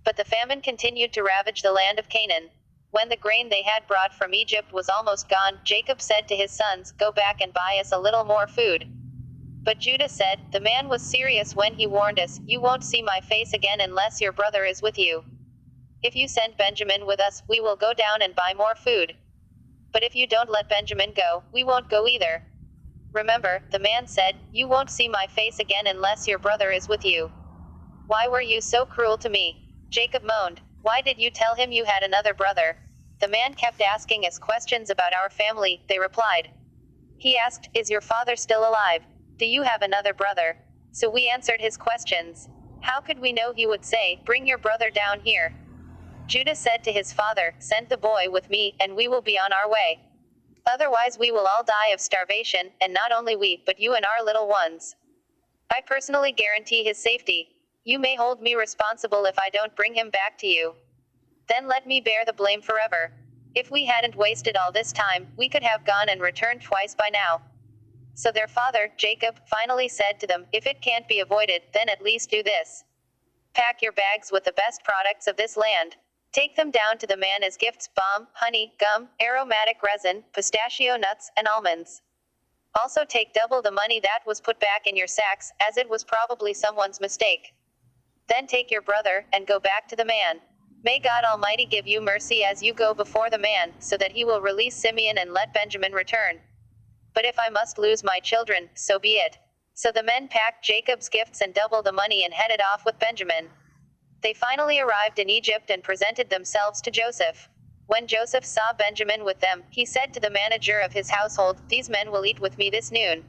But the famine continued to ravage the land of Canaan. When the grain they had brought from Egypt was almost gone, Jacob said to his sons, "Go back and buy us a little more food." But Judah said, "The man was serious when he warned us, 'You won't see my face again unless your brother is with you. If you send Benjamin with us, we will go down and buy more food. But if you don't let Benjamin go, we won't go either.' Remember, the man said, 'You won't see my face again unless your brother is with you.' Why were you so cruel to me?" Jacob moaned. "Why did you tell him you had another brother?" "The man kept asking us questions about our family," they replied. "He asked, 'Is your father still alive? Do you have another brother?' So we answered his questions. How could we know he would say, 'Bring your brother down here'?" Judah said to his father, "Send the boy with me, and we will be on our way. Otherwise we will all die of starvation, and not only we, but you and our little ones. I personally guarantee his safety. You may hold me responsible if I don't bring him back to you. Then let me bear the blame forever. If we hadn't wasted all this time, we could have gone and returned twice by now." So their father, Jacob, finally said to them, "If it can't be avoided, then at least do this. Pack your bags with the best products of this land. Take them down to the man as gifts: balm, honey, gum, aromatic resin, pistachio nuts, and almonds. Also take double the money that was put back in your sacks, as it was probably someone's mistake. Then take your brother, and go back to the man. May God Almighty give you mercy as you go before the man, so that he will release Simeon and let Benjamin return. But if I must lose my children, so be it." So the men packed Jacob's gifts and double the money and headed off with Benjamin. They finally arrived in Egypt and presented themselves to Joseph. When Joseph saw Benjamin with them, he said to the manager of his household, "These men will eat with me this noon.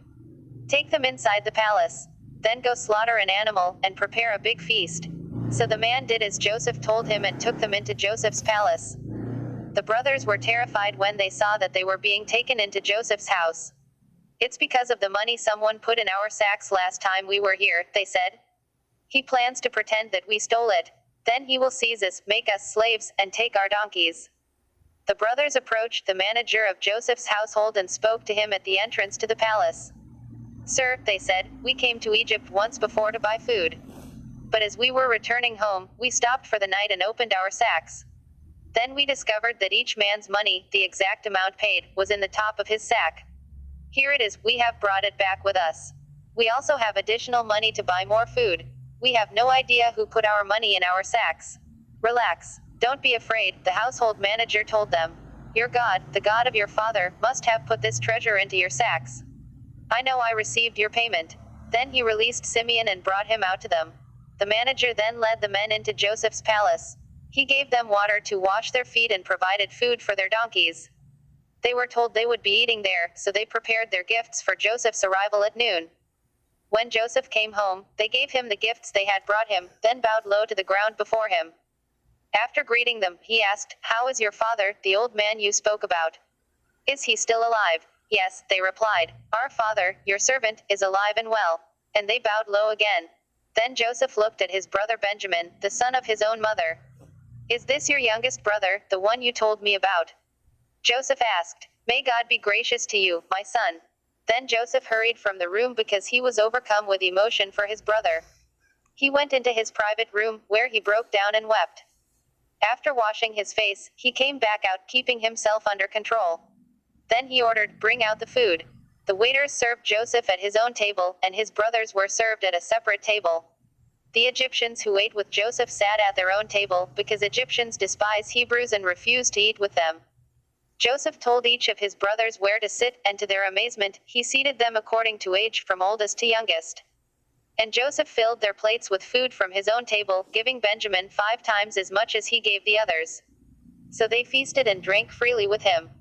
Take them inside the palace. Then go slaughter an animal, and prepare a big feast." So the man did as Joseph told him and took them into Joseph's palace. The brothers were terrified when they saw that they were being taken into Joseph's house. "It's because of the money someone put in our sacks last time we were here," they said. "He plans to pretend that we stole it. Then he will seize us, make us slaves, and take our donkeys." The brothers approached the manager of Joseph's household and spoke to him at the entrance to the palace. "Sir," they said, "we came to Egypt once before to buy food. But as we were returning home, we stopped for the night and opened our sacks. Then we discovered that each man's money, the exact amount paid, was in the top of his sack. Here it is, we have brought it back with us. We also have additional money to buy more food. We have no idea who put our money in our sacks." "Relax. Don't be afraid," the household manager told them. "Your God, the God of your father, must have put this treasure into your sacks. I know I received your payment." Then he released Simeon and brought him out to them. The manager then led the men into Joseph's palace. He gave them water to wash their feet and provided food for their donkeys. They were told they would be eating there, so they prepared their gifts for Joseph's arrival at noon. When Joseph came home, they gave him the gifts they had brought him, then bowed low to the ground before him. After greeting them, he asked, "How is your father, the old man you spoke about? Is he still alive?" "Yes," they replied. "Our father, your servant, is alive and well." And they bowed low again. Then Joseph looked at his brother Benjamin, the son of his own mother. "Is this your youngest brother, the one you told me about?" Joseph asked. "May God be gracious to you, my son." Then Joseph hurried from the room because he was overcome with emotion for his brother. He went into his private room, where he broke down and wept. After washing his face, he came back out, keeping himself under control. Then he ordered, "Bring out the food." The waiters served Joseph at his own table, and his brothers were served at a separate table. The Egyptians who ate with Joseph sat at their own table, because Egyptians despise Hebrews and refuse to eat with them. Joseph told each of his brothers where to sit, and to their amazement, he seated them according to age from oldest to youngest. And Joseph filled their plates with food from his own table, giving Benjamin 5 times as much as he gave the others. So they feasted and drank freely with him.